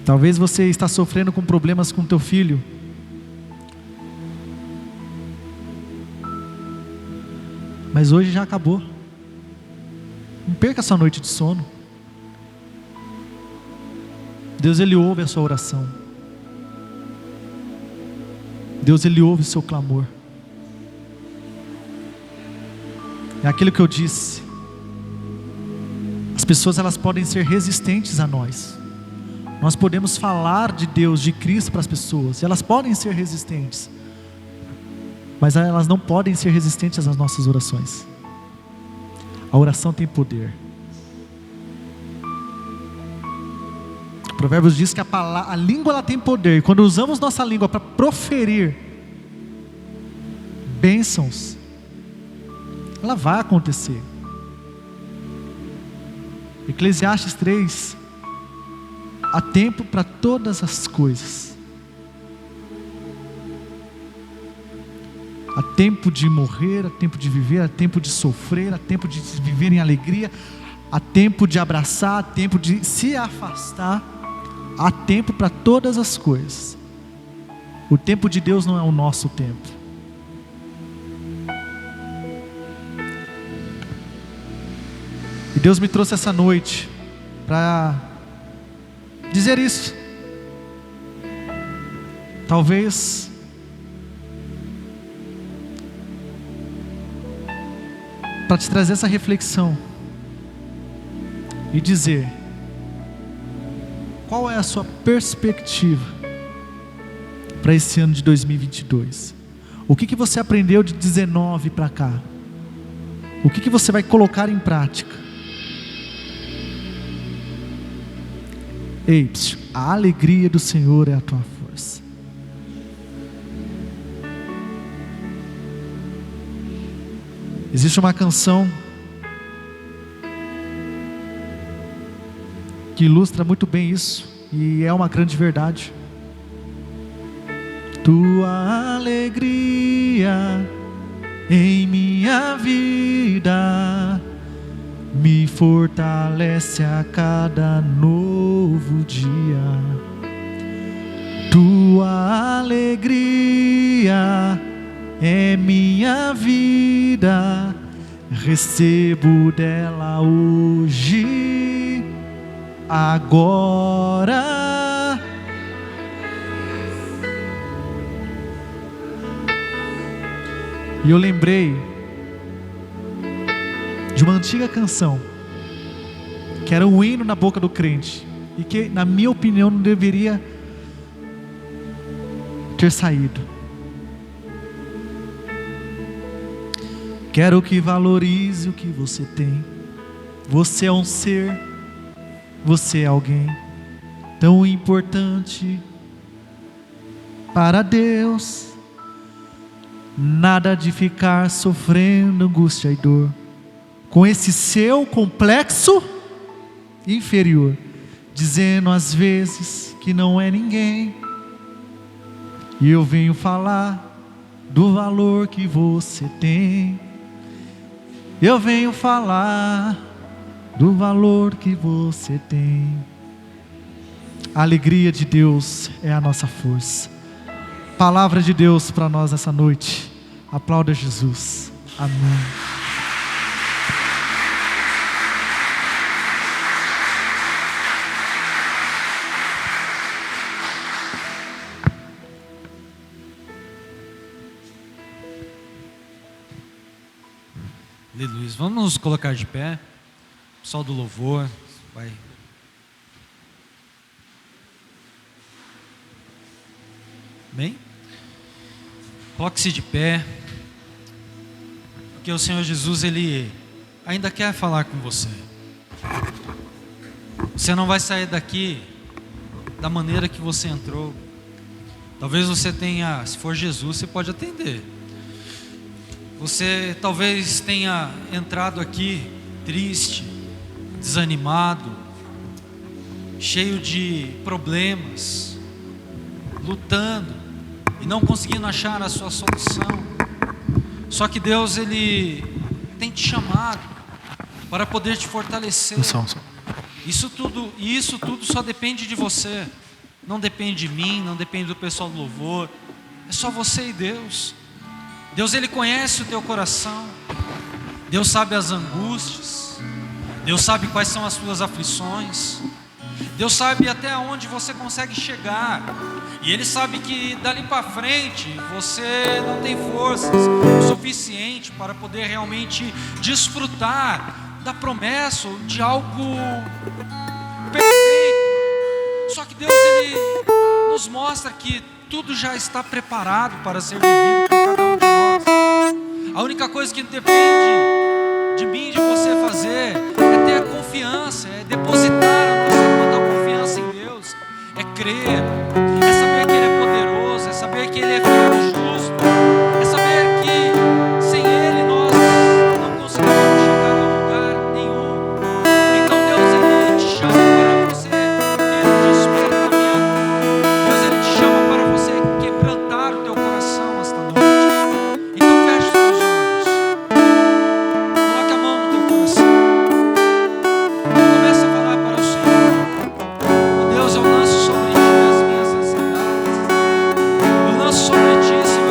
Talvez você está sofrendo com problemas com teu filho. Mas hoje já acabou. Não perca essa noite de sono. Deus ele ouve a sua oração. Deus ele ouve o seu clamor. É aquilo que eu disse. As pessoas elas podem ser resistentes a nós. Nós podemos falar de Deus, de Cristo para as pessoas. Elas podem ser resistentes. Mas elas não podem ser resistentes às nossas orações. A oração tem poder. Provérbios diz que a língua ela tem poder. E quando usamos nossa língua para proferir bênçãos, ela vai acontecer. Eclesiastes 3: há tempo para todas as coisas. Há tempo de morrer, há tempo de viver, há tempo de sofrer, há tempo de viver em alegria, há tempo de abraçar, há tempo de se afastar. Há tempo para todas as coisas. O tempo de Deus não é o nosso tempo. E Deus me trouxe essa noite para dizer isso. Talvez para te trazer essa reflexão e dizer: qual é a sua perspectiva para esse ano de 2022? O que você aprendeu de 19 para cá? O que você vai colocar em prática? Ei, a alegria do Senhor é a tua força. Existe uma canção que ilustra muito bem isso, e é uma grande verdade. Tua alegria em minha vida me fortalece a cada novo dia. Tua alegria é minha vida, recebo dela hoje, agora. E eu lembrei de uma antiga canção, que era um hino na boca do crente, e que, na minha opinião, não deveria ter saído. Quero que valorize o que você tem. Você é um ser, você é alguém tão importante para Deus. Nada de ficar sofrendo angústia e dor com esse seu complexo inferior, dizendo às vezes que não é ninguém. E eu venho falar do valor que você tem. Eu venho falar do valor que você tem. A alegria de Deus é a nossa força. Palavra de Deus para nós essa noite. Aplauda Jesus. Amém. Aleluia. Vamos nos colocar de pé. Pessoal do louvor vai. Bem? Coloque-se de pé, porque o Senhor Jesus, Ele ainda quer falar com você. Você não vai sair daqui da maneira que você entrou. Talvez você tenha, se for Jesus, você pode atender. Você talvez tenha entrado aqui triste, desanimado, cheio de problemas, lutando e não conseguindo achar a sua solução. Só que Deus, Ele tem te chamado para poder te fortalecer. Isso tudo só depende de você. Não depende de mim, não depende do pessoal do louvor. É só você e Deus. Deus, Ele conhece o teu coração. Deus sabe as angústias. Deus sabe quais são as tuas aflições. Deus sabe até onde você consegue chegar. E Ele sabe que dali para frente você não tem forças o suficiente para poder realmente desfrutar da promessa ou de algo perfeito. Só que Deus, Ele nos mostra que tudo já está preparado para ser vivido por cada um de nós. A única coisa que depende de mim e de você fazer é ter a confiança, é depositar a nossa total confiança em Deus, é crer, é saber que Ele é poderoso, é saber que Ele é fiel e justo, é saber que sem Ele nós não conseguimos chegar a lugar nenhum. Então Deus, Ele te chama para você ter um despertamento. Deus, Ele te chama para você quebrantar o teu coração esta noite. Então feche os teus olhos, coloque a mão no teu coração e comece a falar para o Senhor. Oh Deus, eu lanço sobre ti as minhas ansiedades, eu lanço sobre ti, Senhor,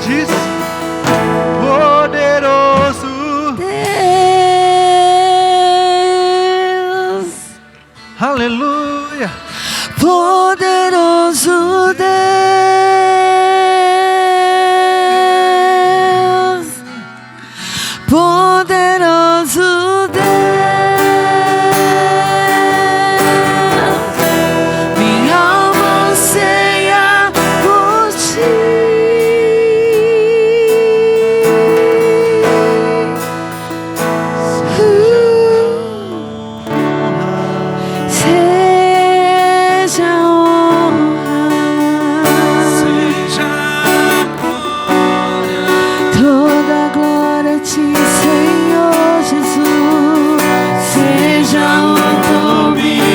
Diz, poderoso Deus, aleluia, poderoso Deus, poderoso Deus, minha alma anseia por ti. Seja honra, Seja glória, toda glória a ti, Senhor Jesus. Seja o domínio,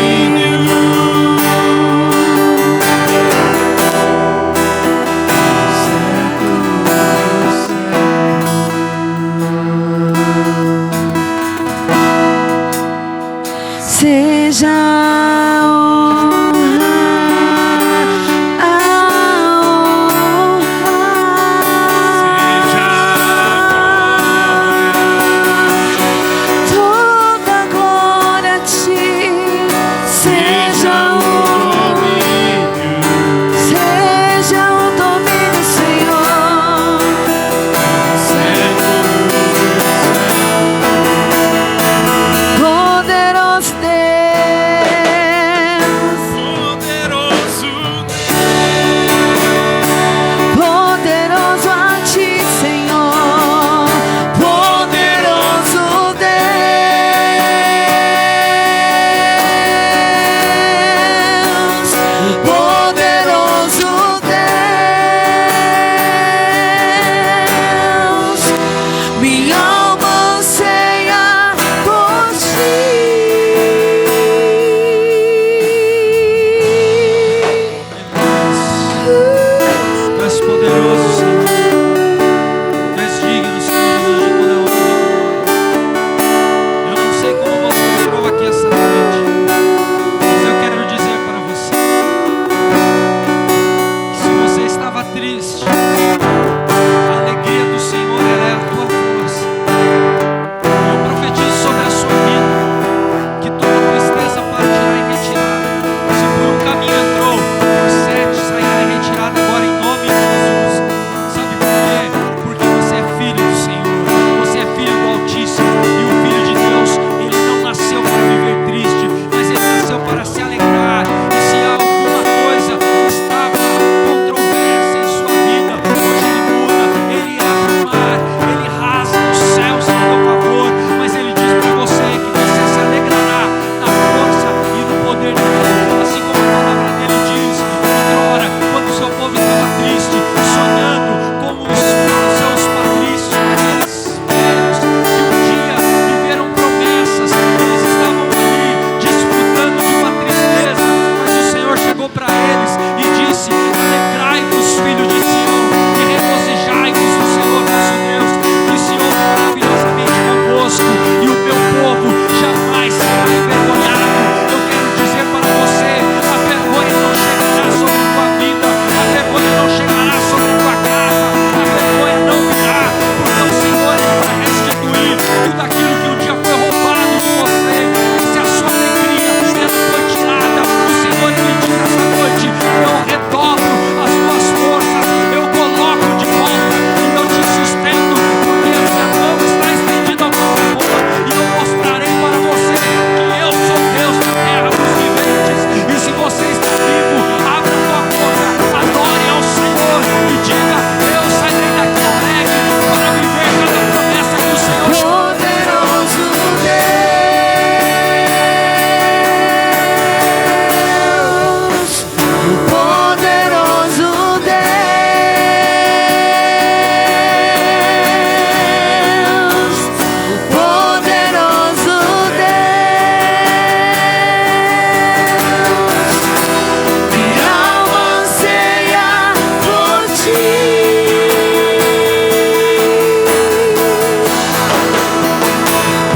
seja a honra, toda glória a ti, seja o domínio, Senhor. Poderoso Deus, poderoso a ti, Senhor. Poderoso Deus, poderoso Deus, minha alma anseia por ti. Tu és poderoso, Senhor. Tu és digno, Senhor Jesus, de toda honra e glória. Eu não sei como você entrou aqui essa noite, mas eu quero dizer para você que se você estava triste, a alegria do Senhor ela é a tua força. Eu profetizo sobre a sua vida que toda tristeza partirá em retirada. Se por um caminho entrou, por 7 sairá em retirada agora em nome de Jesus. Sabe por quê? Porque você é filho do Senhor, você é filho do Altíssimo, e o Filho de Deus, ele não nasceu para viver triste, mas ele nasceu para se alegrar. E se alguma coisa estava controversa em sua vida, hoje ele muda, ele abre o mar, ele rasga os céus em teu favor, mas ele diz para você que você se alegrará na força e no poder dele, assim como a palavra dele diz, outrora, quando o seu povo estava triste, sonhando como os seus patrícios, aqueles velhos que um dia viveram promessas, eles estavam ali desfrutando de uma tristeza, mas o Senhor chegou para eles e disse: alegrai-vos, filhos de Sião, e regozijai-vos no Senhor nosso Deus, que se ouve maravilhosamente convosco, e o meu povo jamais será envergonhado. Eu quero dizer para você, a vergonha não chegará sobre a tua vida, a vergonha não chegará sobre a tua casa, a vergonha não virá, porque o Senhor ele vai restituir tudo aquilo que um dia foi roubado de você. E se a sua alegria ela foi tirada, o Senhor me diz essa noite: eu redobro as tuas forças, eu coloco de volta e eu te sustento, porque a minha mão está estendida ao teu favor, e eu mostrarei para você que eu sou Deus na terra dos viventes. E se você está vivo, abra a tua boca, adore ao Senhor e diga: eu sairei daqui alegre para viver cada promessa que o Senhor Poderoso Deus, poderoso Deus, poderoso Deus, minha alma anseia por ti.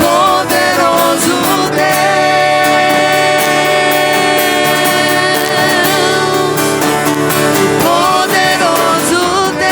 Poderoso Deus, poderoso Deus,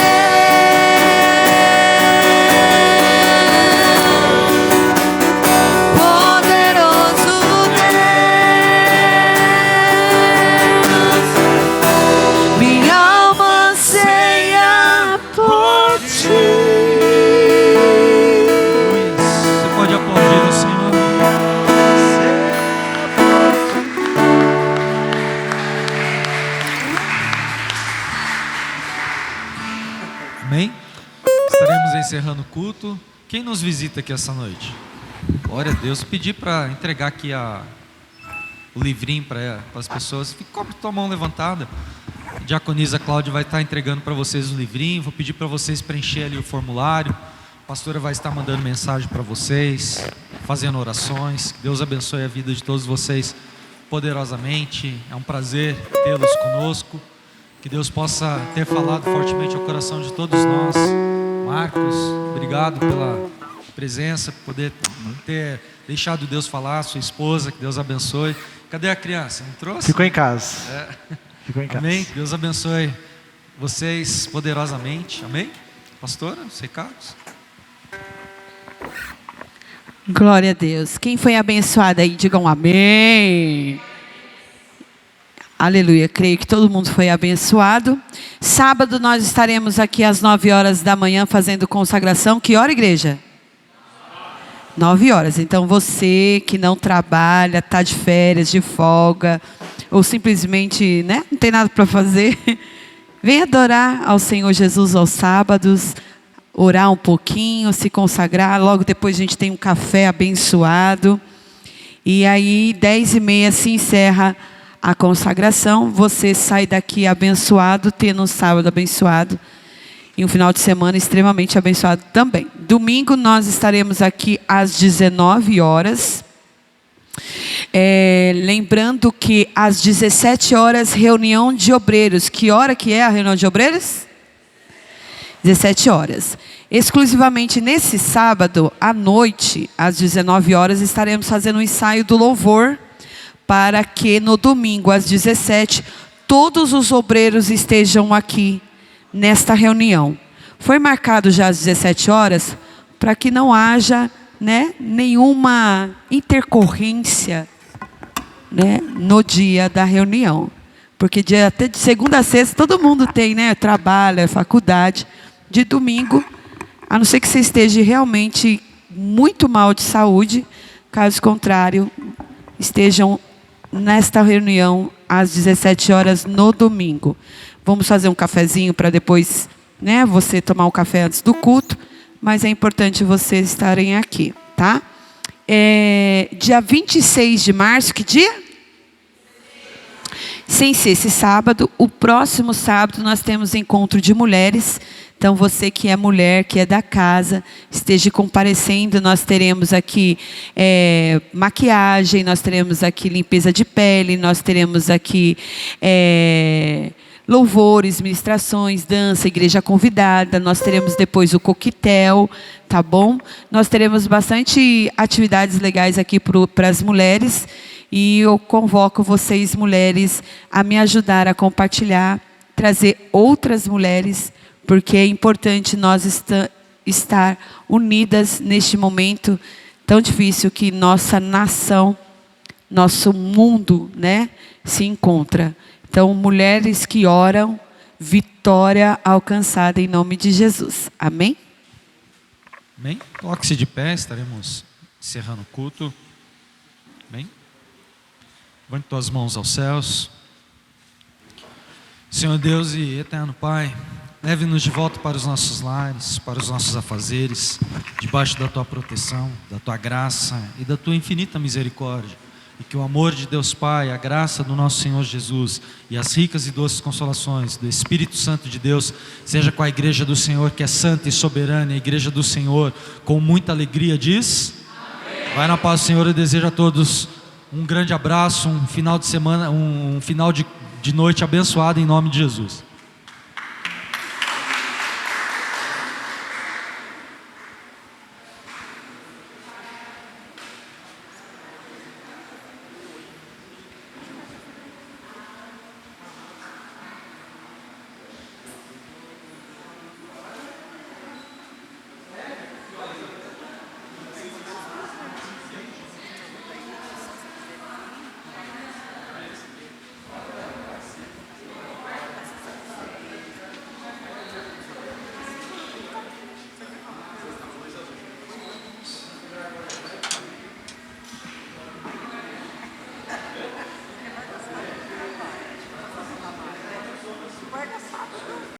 Amém? Estaremos encerrando o culto. Quem nos visita aqui essa noite? Glória a Deus. Pedi para entregar aqui o livrinho para as pessoas. Fique com a tua mão levantada. A diaconisa Cláudia vai estar entregando para vocês o livrinho. Vou pedir para vocês preencher ali o formulário. A pastora vai estar mandando mensagem para vocês, fazendo orações. Que Deus abençoe a vida de todos vocês poderosamente. É um prazer tê-los conosco. Que Deus possa ter falado fortemente ao coração de todos nós. Marcos, obrigado pela presença, por poder ter deixado Deus falar, sua esposa, que Deus abençoe. Cadê a criança? Não trouxe? Ficou em casa. Ficou em casa. Amém? Deus abençoe vocês poderosamente. Amém? Pastora, os recados? Glória a Deus. Quem foi abençoado aí, digam amém. Aleluia, creio que todo mundo foi abençoado. Sábado nós estaremos aqui às 9 horas da manhã fazendo consagração. Que hora, igreja? 9 horas. Então você que não trabalha, está de férias, de folga, ou simplesmente não tem nada para fazer, vem adorar ao Senhor Jesus aos sábados, orar um pouquinho, se consagrar. Logo depois a gente tem um café abençoado. E aí 10h30 se encerra a consagração. Você sai daqui abençoado, tendo um sábado abençoado e um final de semana extremamente abençoado também. Domingo nós estaremos aqui às 19 horas. Lembrando que às 17 horas reunião de obreiros. Que hora que é a reunião de obreiros? 17 horas. Exclusivamente nesse sábado à noite, às 19 horas, estaremos fazendo um ensaio do louvor, para que no domingo às 17 todos os obreiros estejam aqui nesta reunião. Foi marcado já às 17 horas para que não haja nenhuma intercorrência no dia da reunião. Porque até de segunda a sexta todo mundo tem, trabalha, faculdade. De domingo, a não ser que você esteja realmente muito mal de saúde, caso contrário, estejam nesta reunião às 17 horas no domingo. Vamos fazer um cafezinho para depois, você tomar um café antes do culto, mas é importante vocês estarem aqui, tá? Dia 26 de março, que dia? Sem ser esse sábado, o próximo sábado nós temos encontro de mulheres. Então você que é mulher, que é da casa, esteja comparecendo. Nós teremos aqui maquiagem, nós teremos aqui limpeza de pele, nós teremos aqui louvores, ministrações, dança, igreja convidada. Nós teremos depois o coquetel, tá bom? Nós teremos bastante atividades legais aqui para as mulheres. E eu convoco vocês, mulheres, a me ajudar a compartilhar, trazer outras mulheres, porque é importante nós estar unidas neste momento tão difícil que nossa nação, nosso mundo, se encontra. Então, mulheres que oram, vitória alcançada em nome de Jesus. Amém? Amém? Coloque-se de pé, estaremos encerrando o culto. Amém? Levante tuas mãos aos céus. Senhor Deus e eterno Pai, leve-nos de volta para os nossos lares, para os nossos afazeres, debaixo da Tua proteção, da Tua graça e da Tua infinita misericórdia. E que o amor de Deus Pai, a graça do nosso Senhor Jesus e as ricas e doces consolações do Espírito Santo de Deus seja com a igreja do Senhor, que é santa e soberana, a igreja do Senhor, com muita alegria diz: amém. Vai na paz do Senhor. Eu desejo a todos um grande abraço, um final de semana, um final de noite abençoado em nome de Jesus.